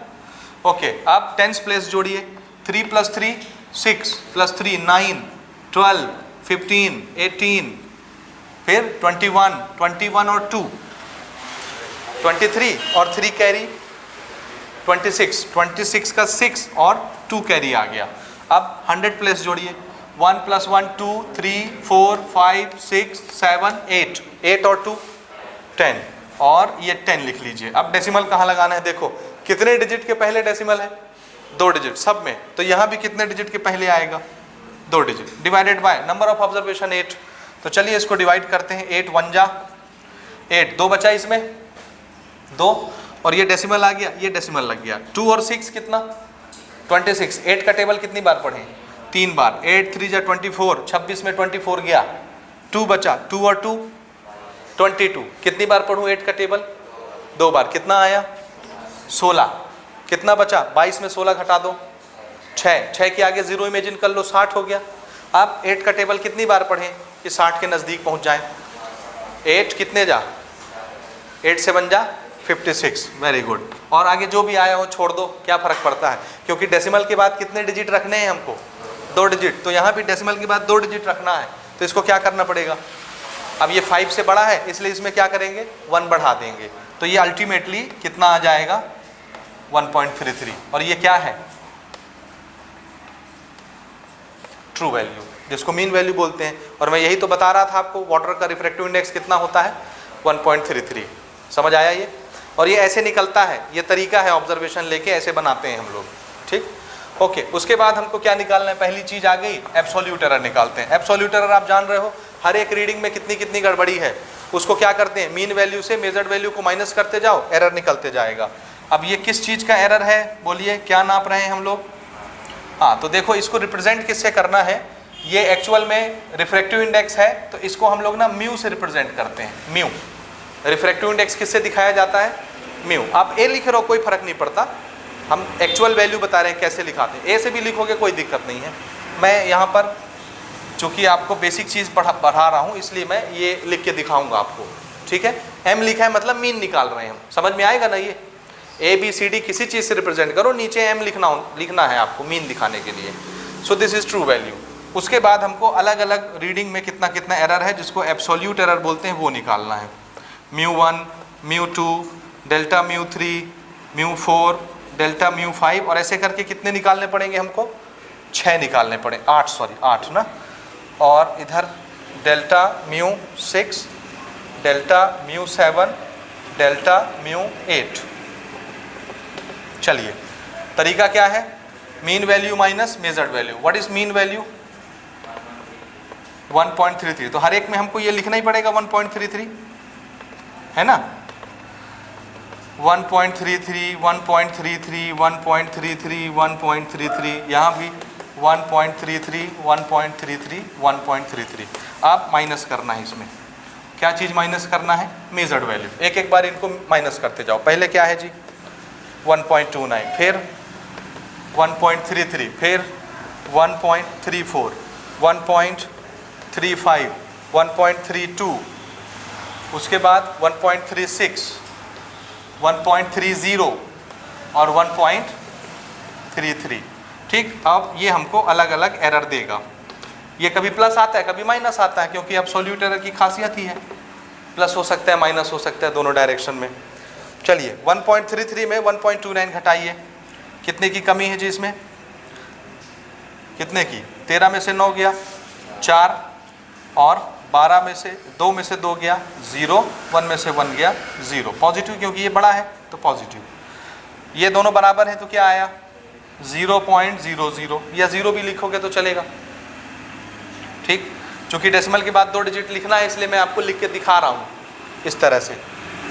ओके, अब टेंस प्लेस जोड़िए। 3 + 3 6 + 3 9 12 15 18, फिर 21 और 2 23 और 3 कैरी 26 का 6 और 2 कैरी आ गया। अब 100 प्लेस जोड़िए। 1 + 1 2 3 4 5 6 7 8 और 2 10, और ये 10 लिख लीजिए। अब डेसिमल कहाँ लगाना है, देखो कितने डिजिट के पहले डेसिमल है, 2 डिजिट सब में। तो यहाँ भी कितने डिजिट के पहले आएगा, 2 digit. Divided by number of observation 8। तो चलिए इसको डिवाइड करते हैं। 8 × 1 = 8, 2 बचा इसमें 2, और ये डेसिमल आ गया, ये डेसिमल लग गया। 2 और 6 कितना, 26। 8 का टेबल कितनी बार पढ़ें, 3 बार। 8 × 3 = 24, 26 में 24 गया, 2 बचा, 2 और 2 22। कितनी बार पढ़ूँ 8 का टेबल, 2 बार। कितना आया, 16। कितना बचा, 22 में 16 घटा दो, 6 के आगे 0 इमेजिन कर लो, 60 हो गया। अब 8 का टेबल कितनी बार पढ़ें कि 60 के नज़दीक पहुंच जाएं। 8 कितने जा, 8 से बन जा 56। Very good. और आगे जो भी आया हो छोड़ दो, क्या फ़र्क पड़ता है, क्योंकि डेसिमल के बाद कितने डिजिट रखने हैं हमको, 2 डिजिट। तो यहाँ भी डेसिमल के बाद 2 डिजिट रखना है, तो इसको क्या करना पड़ेगा। अब ये 5 से बड़ा है, इसलिए इसमें क्या करेंगे, 1 बढ़ा देंगे। तो ये अल्टीमेटली कितना आ जाएगा, 1.33। और ये क्या है, ट्रू वैल्यू, जिसको मीन वैल्यू बोलते हैं। और मैं यही तो बता रहा था आपको, वाटर का रिफ्रैक्टिव इंडेक्स कितना होता है, 1.33। समझ आया ये। और ये ऐसे निकलता है, ये तरीका है ऑब्जर्वेशन लेके ऐसे बनाते हैं हम लोग, ठीक। ओके, उसके बाद हमको क्या निकालना है, पहली चीज़ आ गई, एब्सोल्यूट एरर निकालते हैं। एब्सोल्यूट एरर आप जान रहे हो, हर एक रीडिंग में कितनी कितनी गड़बड़ी है, उसको क्या करते हैं, मीन वैल्यू से मेजर्ड वैल्यू को माइनस करते जाओ, एरर निकलते जाएगा। अब ये किस चीज़ का एरर है, बोलिए, क्या नाप रहे हैं हम लोग। हाँ, तो देखो इसको रिप्रेजेंट किससे करना है, ये एक्चुअल में रिफ्रैक्टिव इंडेक्स है, तो इसको हम लोग ना म्यू से रिप्रेजेंट करते हैं। म्यू, रिफ्रैक्टिव इंडेक्स किससे दिखाया जाता है, म्यू। आप ए लिख रहे हो कोई फर्क नहीं पड़ता, हम एक्चुअल वैल्यू बता रहे हैं कैसे लिखाते हैं। ए से भी लिखोगे कोई दिक्कत नहीं है। मैं यहाँ पर चूँकि आपको बेसिक चीज़ पढ़ा रहा हूँ, इसलिए मैं ये लिख के दिखाऊंगा आपको, ठीक है। एम लिखा है मतलब मीन निकाल रहे हैं हम, समझ में आएगा ना। ये ABCD किसी चीज़ से रिप्रेजेंट करो, नीचे एम लिखना है आपको मीन दिखाने के लिए। So this is true value. उसके बाद हमको अलग अलग रीडिंग में कितना कितना एरर है, जिसको एब्सोल्यूट एरर बोलते हैं, वो निकालना है। μ1, μ2, डेल्टा μ3, μ4, डेल्टा म्यू 5 और ऐसे करके कितने निकालने पड़ेंगे हमको? 6 निकालने पड़े, 8 ना, और इधर delta mu 6, delta mu 7, delta mu 8। चलिए तरीका क्या है? Mean value minus measured value. What is mean value? 1.33। तो हर एक में हमको ये लिखना ही पड़ेगा 1.33, है ना? 1.33, 1.33, 1.33, 1.33, यहाँ भी 1.33, 1.33, 1.33। आप माइनस करना है इसमें। क्या चीज़ माइनस करना है? Measured value. एक एक बार इनको माइनस करते जाओ। पहले क्या है जी? 1.29, फिर 1.33, फिर 1.34, 1.35, 1.32, उसके बाद 1.36, 1.30 और 1.33। ठीक, अब ये हमको अलग अलग एरर देगा। ये कभी प्लस आता है, कभी माइनस आता है, क्योंकि एब्सोल्यूट एरर की खासियत ही है, प्लस हो सकता है, माइनस हो सकता है, दोनों डायरेक्शन में। चलिए 1.33 में 1.29 घटाइए, कितने की कमी है जी इसमें? कितने की? 13 में से 9 गया 4, और 12 में से 2 में से 2 गया 0, 1 में से 1 गया 0। पॉजिटिव, क्योंकि ये बड़ा है तो पॉजिटिव। ये दोनों बराबर है तो क्या आया? 0.00, या 0 भी लिखोगे तो चलेगा। ठीक, चूँकि डेसिमल के बाद 2 डिजिट लिखना है इसलिए मैं आपको लिख के दिखा रहा हूँ इस तरह से।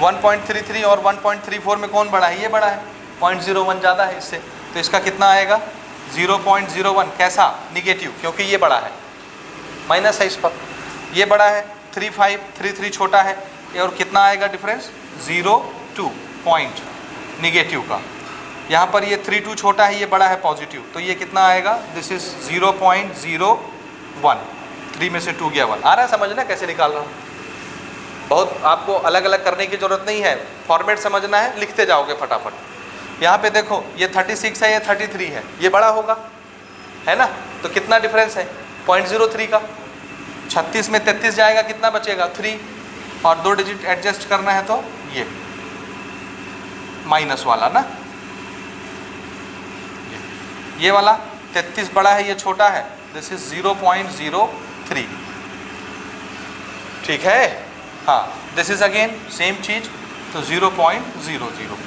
1.33 और 1.34 में कौन बड़ा है? ये बड़ा है, 0.01 ज़्यादा है इससे, तो इसका कितना आएगा? 0.01। कैसा? निगेटिव, क्योंकि ये बड़ा है, माइनस है इस पर। ये बड़ा है 35, 33 छोटा है, ये और कितना आएगा डिफरेंस? 0.2 पॉइंट निगेटिव का। यहाँ पर ये 32 छोटा है, ये बड़ा है पॉजिटिव, तो ये कितना आएगा? This is 0.01। 3 में से 2 गया 1। आ रहा है समझना कैसे निकाल रहा हूँ? बहुत आपको अलग अलग करने की ज़रूरत नहीं है, फॉर्मेट समझना है, लिखते जाओगे फटाफट। यहाँ पे देखो ये 36 है, ये 33 है, ये बड़ा होगा, है ना? तो कितना डिफरेंस है? 0.03 का। 36 में 33 जाएगा, कितना बचेगा? 3, और 2 डिजिट एडजस्ट करना है तो ये माइनस वाला ना, ये वाला 33 बड़ा है, ये छोटा है, दिस इज 0.03। ठीक है? हाँ, दिस इज अगेन सेम चीज, तो 0.00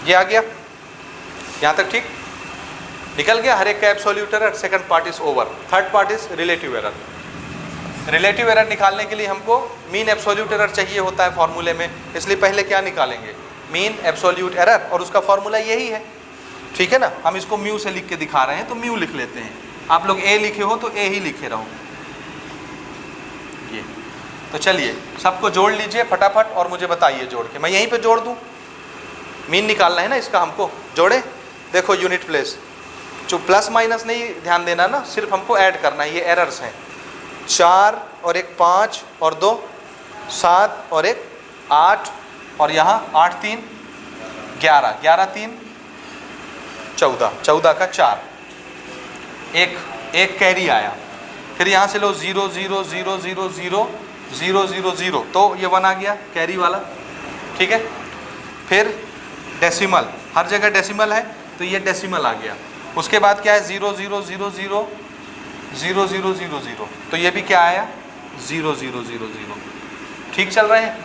ये आ गया। यहाँ तक ठीक निकल गया हर एक का absolute error. Second part is over. Third part is relative error. Relative error निकालने के लिए हमको मीन एब्सोल्यूट एरर चाहिए होता है फॉर्मूले में, इसलिए पहले क्या निकालेंगे? मीन एब्सोल्यूट एरर, और उसका फॉर्मूला यही है। ठीक है ना? हम इसको म्यू से लिख के दिखा रहे हैं तो म्यू लिख लेते हैं। आप लोग ए लिखे हो तो ए ही लिखे रहो। ये तो चलिए सबको जोड़ लीजिए फटाफट और मुझे बताइए जोड़ के। मैं यहीं पे जोड़ दूं? मीन निकालना है ना इसका हमको। जोड़े? देखो यूनिट प्लेस, जो प्लस माइनस नहीं ध्यान देना ना, सिर्फ हमको ऐड करना है। ये एरर्स हैं। 4 और एक 5 और 2 7 और एक 8, और यहाँ 8 3 11, 11 3 14, 14 का 4, एक कैरी आया। फिर यहाँ से लो 0 0 0 0 0 0 0 0, तो ये 1 आ गया कैरी वाला। ठीक है? फिर डेसिमल, हर जगह डेसिमल है तो ये डेसिमल आ गया। उसके बाद क्या है? 0 0 0 0 0 0 0 0, तो ये भी क्या आया? 0 0 0 0। ठीक चल रहे हैं?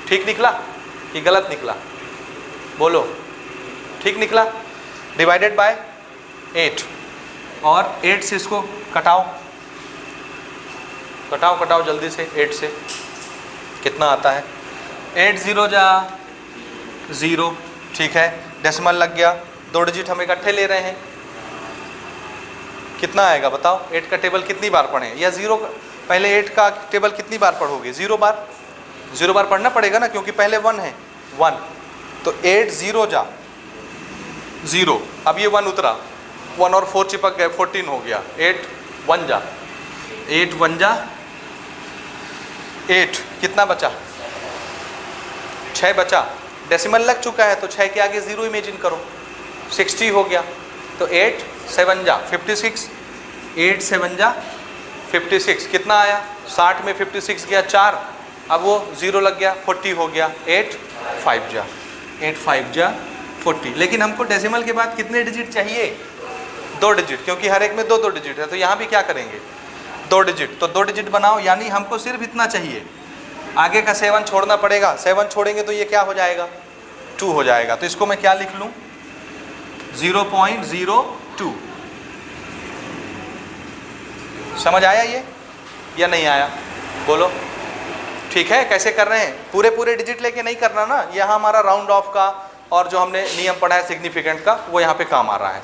ठीक निकला कि गलत निकला? बोलो। ठीक निकला। डिवाइडेड बाय 8, और 8 से इसको कटाओ, कटाओ कटाओ जल्दी से। 8 से कितना आता है? 8 0 जा 0। ठीक है, डेसिमल लग गया। 2 डिजिट हम इकट्ठे ले रहे हैं, कितना आएगा बताओ? 8 का टेबल कितनी बार पढ़ें? या 0 पहले 8 का टेबल कितनी बार पढ़ोगे? 0 बार। 0 बार पढ़ना पड़ेगा ना, क्योंकि पहले 1 है। 1, तो 8 0 जा 0। अब ये 1 उतरा, 1 और 4 चिपक गए, 14 हो गया। 8 1 जा 8 1 जा 8, कितना बचा? 6 बचा। डेसिमल लग चुका है तो 6 के आगे 0 इमेजिन करो, 60 हो गया। तो 8 7 जा 56, 8 7 जा 56, कितना आया? 60 में 56 गया 4, अब वो 0 लग गया, 40 हो गया। 8 5 जा 8 5 जा 40। लेकिन हमको डेसिमल के बाद कितने डिजिट चाहिए? 2 डिजिट, क्योंकि हर एक में 2 डिजिट है। तो यहाँ भी क्या करेंगे? 2 डिजिट। तो 2 डिजिट बनाओ, यानी हमको सिर्फ इतना चाहिए, आगे का 7 छोड़ना पड़ेगा। 7 छोड़ेंगे तो ये क्या हो जाएगा? 2 हो जाएगा। तो इसको मैं क्या लिख लूँ? 0.02। समझ आया ये या नहीं आया? बोलो। ठीक है, कैसे कर रहे हैं? पूरे पूरे डिजिट लेके नहीं करना ना, यहाँ हमारा राउंड ऑफ का और जो हमने नियम पढ़ा है सिग्निफिकेंट का, वो यहाँ पे काम आ रहा है।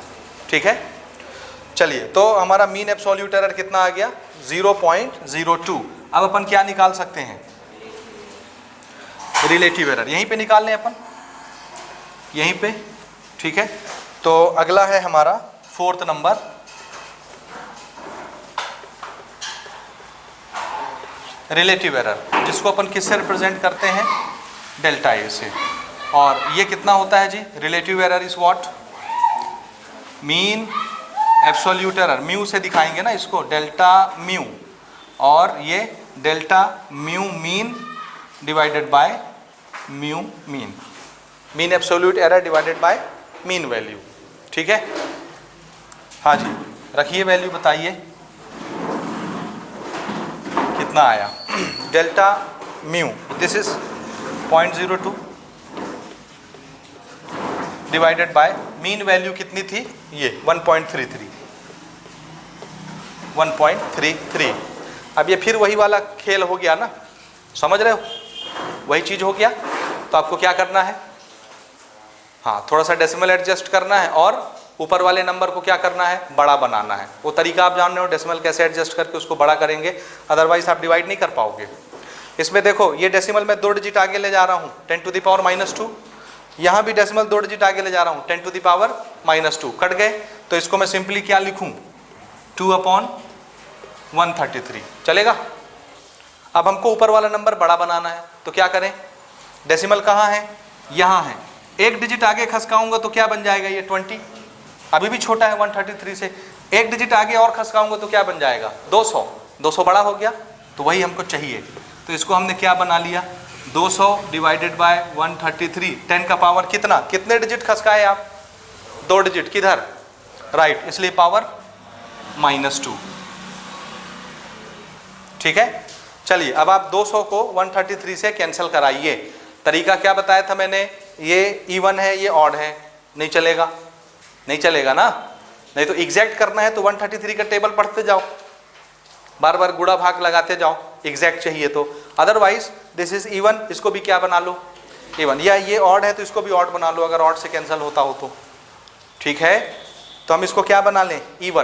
ठीक है, चलिए। तो हमारा मीन एब्सोल्यूट एरर कितना आ गया? 0.02। अब अपन क्या निकाल सकते हैं? Relative error. यहीं पे निकाल लें अपन, यहीं पे। ठीक है, तो अगला है हमारा 4th नंबर, रिलेटिव एरर, जिसको अपन किससे रिप्रेजेंट करते हैं? डेल्टा ए से। और ये कितना होता है जी? Relative error is what? Mean absolute error. Mu से दिखाएंगे ना इसको, डेल्टा म्यू, और ये delta mu mean divided by mu mean. Mean absolute error divided by mean value. ठीक है, हाँ जी, रखिए वैल्यू, बताइए कितना आया? Delta mu, this is 0.02 divided by mean value कितनी थी? ये 1.33। 1.33। अब ये फिर वही वाला खेल हो गया ना, समझ रहे हो? वही चीज़ हो गया। तो आपको क्या करना है? हाँ, थोड़ा सा डेसिमल एडजस्ट करना है और ऊपर वाले नंबर को क्या करना है? बड़ा बनाना है। वो तरीका आप जान रहे हो, डेसिमल कैसे एडजस्ट करके उसको बड़ा करेंगे, अदरवाइज आप डिवाइड नहीं कर पाओगे। इसमें देखो, ये डेसिमल में 2 डिजिट आगे ले जा रहा हूँ, 10⁻²। यहाँ भी डेसिमल 2 डिजिट आगे ले जा रहा हूँ, 10⁻²। कट गए, तो इसको मैं सिंपली क्या लिखूँ? 2/133। चलेगा? अब हमको ऊपर वाला नंबर बड़ा बनाना है, तो क्या करें? डेसिमल कहाँ है? यहाँ है। एक डिजिट आगे खसकाऊंगा तो क्या बन जाएगा? ये 20। अभी भी छोटा है 133 से। एक डिजिट आगे और खसकाऊंगा तो क्या बन जाएगा? 200। 200 बड़ा हो गया, तो वही हमको चाहिए। तो इसको हमने क्या बना लिया? 200 डिवाइडेड बाय 133। 10 का पावर कितना? कितने डिजिट खसकाए आप? 2 डिजिट। किधर? राइट, इसलिए पावर -2। ठीक है, चलिए। अब आप 200 को 133 से कैंसिल कराइए। तरीका क्या बताया था मैंने? ये इवन है, ये ऑड है, नहीं चलेगा। नहीं चलेगा ना, नहीं तो एग्जैक्ट करना है तो 133 का टेबल पढ़ते जाओ, बार बार गुणा भाग लगाते जाओ, एग्जैक्ट चाहिए तो। अदरवाइज दिस इज इवन, इसको भी क्या बना लो? इवन। या ये ऑड है तो इसको भी ऑड बना लो, अगर ऑड से कैंसिल होता हो तो। ठीक है, तो हम इसको क्या बना लें? इवन।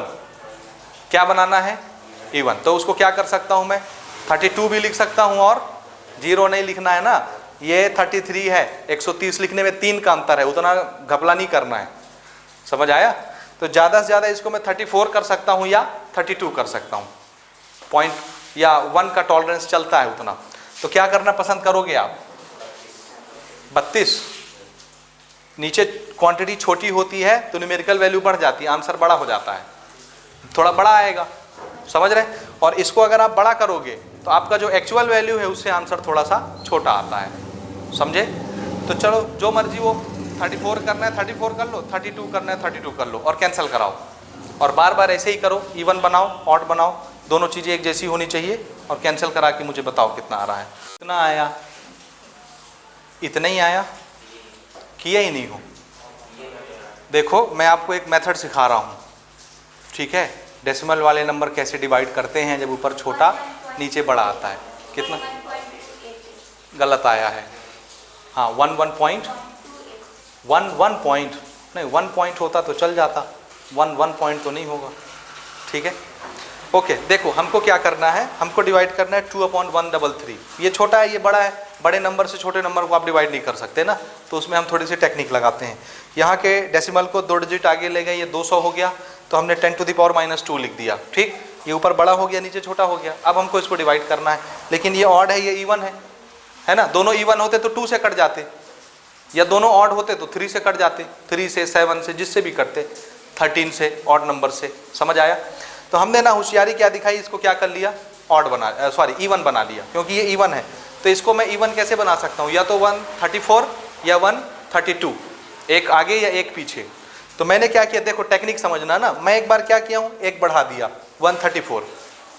क्या बनाना है? इवन। तो उसको क्या कर सकता हूँ मैं? 32 भी लिख सकता हूँ, और 0 नहीं लिखना है ना। ये 33 है, 130 लिखने में 3 का अंतर है, उतना घपला नहीं करना है। समझ आया? तो ज़्यादा से ज़्यादा इसको मैं 34 कर सकता हूँ या 32 कर सकता हूँ, पॉइंट या 1 का टॉलरेंस चलता है उतना। तो क्या करना पसंद करोगे आप? 32। नीचे क्वांटिटी छोटी होती है तो न्यूमेरिकल वैल्यू बढ़ जाती है, आंसर बड़ा हो जाता है, थोड़ा बड़ा आएगा। समझ रहे? और इसको अगर आप बड़ा करोगे तो आपका जो एक्चुअल वैल्यू है उससे आंसर थोड़ा सा छोटा आता है। समझे? तो चलो, जो मर्जी वो 34 करना है 34 कर लो, 32 करना है 32 कर लो, और कैंसिल कराओ। और बार बार ऐसे ही करो, इवन बनाओ, ऑड बनाओ, दोनों चीज़ें एक जैसी होनी चाहिए, और कैंसिल करा के मुझे बताओ कितना आ रहा है। कितना आया? इतना ही आया? किया ही नहीं हो? देखो, मैं आपको एक मेथड सिखा रहा हूँ। ठीक है, डेसिमल वाले नंबर कैसे डिवाइड करते हैं जब ऊपर छोटा नीचे बड़ा आता है। कितना? गलत आया है। हाँ, 1 पॉइंट नहीं, 1 पॉइंट होता तो चल जाता, 1 पॉइंट तो नहीं होगा। ठीक है, ओके। देखो, हमको क्या करना है? हमको डिवाइड करना है 2/133। ये छोटा है, ये बड़ा है। बड़े नंबर से छोटे नंबर को आप डिवाइड नहीं कर सकते ना, तो उसमें हम थोड़ी सी टेक्निक लगाते हैं। यहाँ के डेसिमल को 2 डिजिट आगे ले गए, ये 200 हो गया, तो हमने 10⁻² लिख दिया। ठीक, ये ऊपर बड़ा हो गया, नीचे छोटा हो गया। अब हमको इसको डिवाइड करना है, लेकिन ये ऑड है, ये इवन है ना। दोनों इवन होते तो 2 से कट जाते, या दोनों ऑड होते तो 3 से कट जाते, 3 से, 7 से, जिससे भी कटते, 13 से, ऑड नंबर से। समझ आया? तो हमने ना होशियारी क्या दिखाई, इसको क्या कर लिया? ऑड बना, सॉरी, इवन बना लिया, क्योंकि ये इवन है। तो इसको मैं इवन कैसे बना सकता हूँ? या तो 134 या 132, एक आगे या एक पीछे। तो मैंने क्या किया, देखो टेक्निक समझना ना, मैं एक बार क्या किया हूँ, एक बढ़ा दिया 134,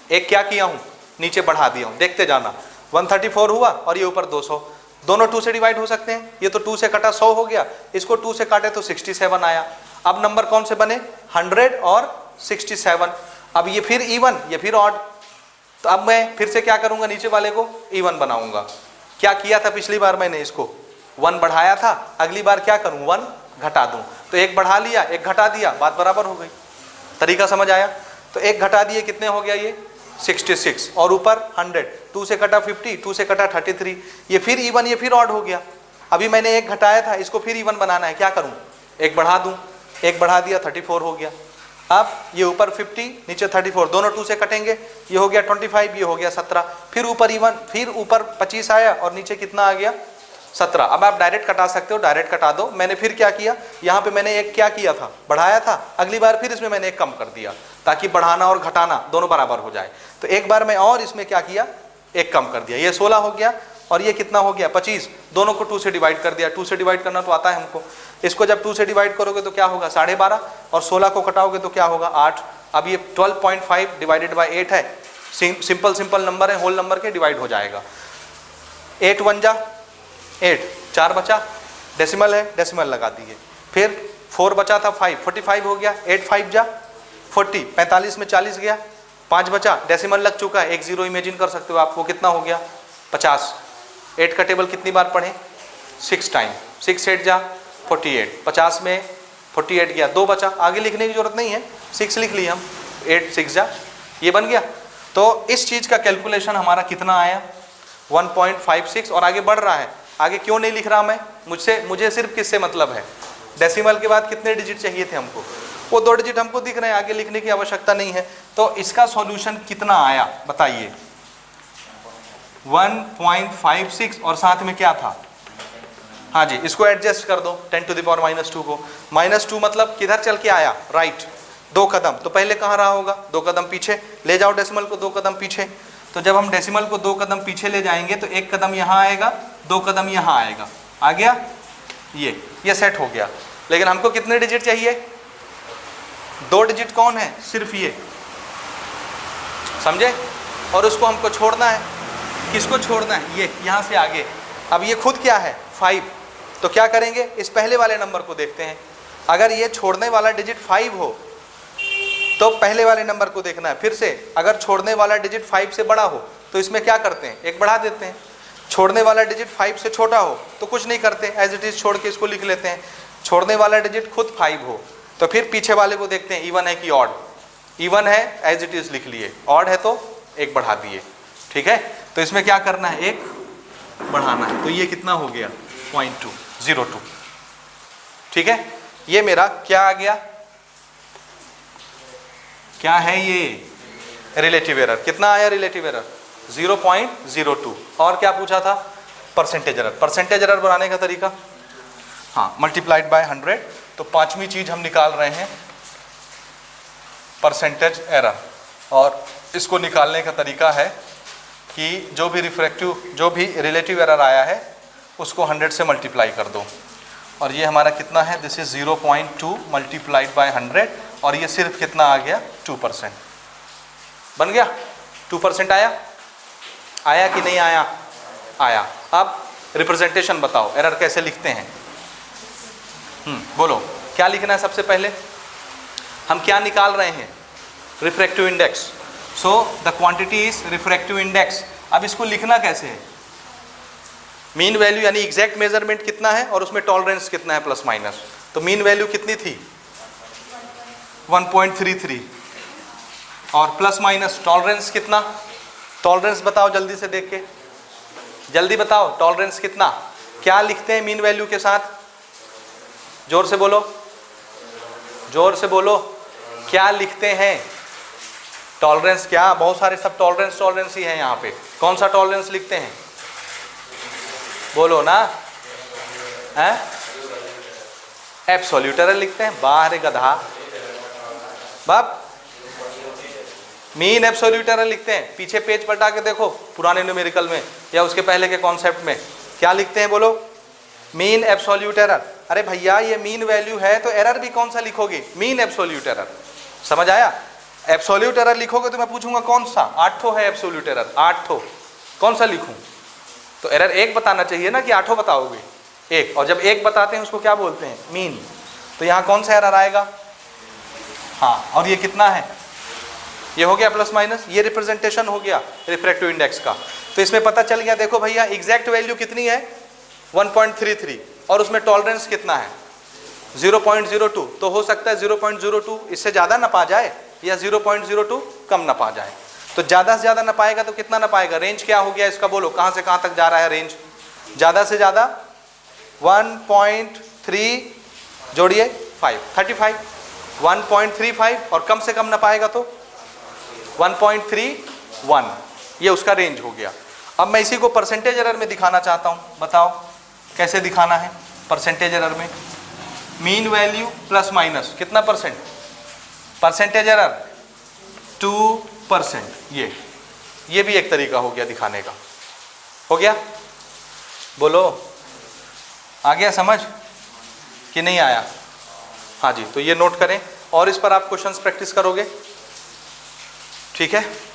एक क्या किया हूँ, नीचे बढ़ा दिया हूँ, देखते जाना। 134 हुआ और ये ऊपर 200, दोनों 2 से डिवाइड हो सकते हैं। ये तो 2 से कटा 100 हो गया, इसको 2 से काटे तो 67 आया। अब नंबर कौन से बने, 100 और 67। अब ये फिर इवन, ये फिर ऑड। तो अब मैं फिर से क्या करूंगा, नीचे वाले को इवन बनाऊंगा। क्या किया था पिछली बार, मैंने इसको 1 बढ़ाया था, अगली बार क्या करूं, 1 घटा दूं। तो एक बढ़ा लिया, एक घटा दिया, बात बराबर हो गई। तरीका समझ आया। तो एक घटा दिए, कितने हो गया ये 66, और ऊपर 100, 2 से कटा 50, 2 से कटा 33, ये फिर इवन, ये फिर ऑड हो गया। अभी मैंने एक घटाया था, इसको फिर इवन बनाना है, क्या करूं, एक बढ़ा दूं, एक बढ़ा दिया 34 हो गया। अब ये ऊपर 50, नीचे 34, दोनों 2 से कटेंगे, ये हो गया 25, ये हो गया 17, फिर ऊपर इवन, फिर ऊपर 25 आया और नीचे कितना आ गया 17। अब आप डायरेक्ट कटा सकते हो, डायरेक्ट कटा दो। मैंने फिर क्या किया, यहाँ पे मैंने एक क्या किया था, बढ़ाया था, अगली बार फिर इसमें मैंने एक कम कर दिया, ताकि बढ़ाना और घटाना दोनों बराबर हो जाए। तो एक बार मैं और इसमें क्या किया, एक कम कर दिया, ये 16 हो गया और ये कितना हो गया 25, दोनों को 2 से डिवाइड कर दिया। 2 से डिवाइड करना तो आता है हमको, इसको जब 2 से डिवाइड करोगे तो क्या होगा 12.5, और 16 को कटाओगे तो क्या होगा 8। अब ये 12.5 डिवाइडेड बाई 8 है, सिंपल नंबर है, होल नंबर के डिवाइड हो जाएगा। 8 1 जा 8, 4 बचा, डेसिमल है, डेसिमल लगा दिए। फिर 4 बचा था 5, 45 हो गया, 8 5 जा 40, 45 में 40 गया, 5 बचा, डेसिमल लग चुका है, एक जीरो इमेजिन कर सकते हो आप, वो कितना हो गया 50। 8 का टेबल कितनी बार पढ़े, 6 टाइम, 6 8 जा 48, 50 में 48 गया, 2 बचा, आगे लिखने की जरूरत नहीं है, 6 लिख लिए हम, 8 6 जा, ये बन गया। तो इस चीज़ का कैलकुलेशन हमारा कितना आया 1.56, और आगे बढ़ रहा है। आगे क्यों नहीं लिख रहा मैं, मुझे सिर्फ किससे मतलब है, डेसिमल के बाद कितने डिजिट चाहिए थे हमको, वो 2 डिजिट हमको दिख रहे हैं, आगे लिखने की आवश्यकता नहीं है। तो इसका सॉल्यूशन कितना आया बताइए, 1.56, और साथ में क्या था, हाँ जी, इसको एडजस्ट कर दो 10 to the power -2 को। -2 मतलब किधर चल के आया, राइट, 2 कदम। तो पहले कहाँ रहा होगा, 2 कदम पीछे ले जाओ डेसिमल को, 2 कदम पीछे। तो जब हम डेसिमल को 2 कदम पीछे ले जाएंगे तो 1 कदम यहाँ आएगा, 2 कदम यहाँ आएगा, आ गया, ये सेट हो गया। लेकिन हमको कितने डिजिट चाहिए, 2 डिजिट कौन है, सिर्फ ये, समझे, और उसको हमको छोड़ना है। किसको छोड़ना है, ये यहाँ से आगे। अब ये खुद क्या है 5, तो क्या करेंगे, इस पहले वाले नंबर को देखते हैं। अगर ये छोड़ने वाला डिजिट 5 हो तो पहले वाले नंबर को देखना है। फिर से अगर छोड़ने वाला डिजिट 5 से बड़ा हो तो इसमें क्या करते हैं, एक बढ़ा देते हैं। छोड़ने वाला डिजिट 5 से छोटा हो तो कुछ नहीं करते, एज इट इज छोड़ के इसको लिख लेते हैं। छोड़ने वाला डिजिट खुद 5 हो तो फिर पीछे वाले को देखते हैं, इवन है कि ऑड। इवन है एज इट इज लिख लिए, ऑड है तो एक बढ़ा दिए, ठीक है। तो इसमें क्या करना है, एक बढ़ाना है। तो ये कितना हो गया 0.202, ठीक है। ये मेरा क्या आ गया, क्या है ये, रिलेटिव एरर। कितना आया रिलेटिव एरर 0.02। और क्या पूछा था, परसेंटेज एरर। परसेंटेज एरर बनाने का तरीका, हाँ, मल्टीप्लाइड बाय 100। तो 5वीं चीज हम निकाल रहे हैं परसेंटेज एरर, और इसको निकालने का तरीका है कि जो भी रिलेटिव एरर आया है उसको 100 से मल्टीप्लाई कर दो। और ये हमारा कितना है, दिस इज 0.2 मल्टीप्लाइड बाय 100, और ये सिर्फ कितना आ गया 2%। बन गया 2% आया कि नहीं आया, आया। अब रिप्रेजेंटेशन बताओ, एरर कैसे लिखते हैं, बोलो क्या लिखना है। सबसे पहले हम क्या निकाल रहे हैं, refractive index. So the quantity is refractive index. अब इसको लिखना कैसे है, मीन वैल्यू यानी एग्जैक्ट मेजरमेंट कितना है और उसमें टॉलरेंस कितना है, प्लस माइनस। तो मीन वैल्यू कितनी थी 1.33, और प्लस माइनस टॉलरेंस कितना, टॉलरेंस बताओ जल्दी से देख के, जल्दी बताओ टॉलरेंस कितना। क्या लिखते हैं मीन वैल्यू के साथ, जोर से बोलो, जोर से बोलो, क्या लिखते हैं टॉलरेंस। क्या, बहुत सारे सब टॉलरेंस ही है यहाँ पे। कौन सा टॉलरेंस लिखते हैं, बोलो ना, हैं, एब्सोल्यूट एरर लिखते हैं। बाहर गधा बाप, मीन एब्सोल्यूट एरर लिखते हैं। पीछे पेज पलटा के देखो पुराने न्यूमेरिकल में या उसके पहले के कॉन्सेप्ट में क्या लिखते हैं, बोलो मीन एब्सोल्यूट एरर, अरे भैया ये मीन वैल्यू है तो एरर भी कौन सा लिखोगे, मीन एब्सोल्यूट एरर। समझ आया? एब्सोल्यूट एरर लिखोगे तो मैं पूछूंगा कौन सा, 8 है एब्सोल्यूट एरर, 8 कौन सा लिखूं? तो एरर एक बताना चाहिए ना कि 8 बताओगे, एक, और जब एक बताते हैं उसको क्या बोलते हैं, मीन। तो यहाँ कौन सा एरर आएगा, हाँ, और ये कितना है, ये हो गया प्लस माइनस, ये रिप्रेजेंटेशन हो गया रिफ्रैक्टिव इंडेक्स का। तो इसमें पता चल गया, देखो भैया एग्जैक्ट वैल्यू कितनी है 1.33 और उसमें टॉलरेंस कितना है 0.02, तो हो सकता है 0.02 इससे ज़्यादा ना पा जाए या 0.02 कम ना पा जाए। तो ज़्यादा से ज़्यादा ना पाएगा तो कितना ना पाएगा, रेंज क्या हो गया इसका, बोलो कहाँ से कहाँ तक जा रहा है रेंज, ज़्यादा से ज़्यादा 1.3 जोड़िए 35, 1.35, और कम से कम ना पाएगा तो 1.31, ये उसका रेंज हो गया। अब मैं इसी को परसेंटेज एरर में दिखाना चाहता हूँ, बताओ कैसे दिखाना है परसेंटेज एरर में। मीन वैल्यू प्लस माइनस कितना परसेंट, परसेंटेज एरर 2%, ये भी एक तरीका हो गया दिखाने का, हो गया, बोलो आ गया समझ कि नहीं आया? हाँ जी, तो ये नोट करें और इस पर आप क्वेश्चंस प्रैक्टिस करोगे, ठीक है।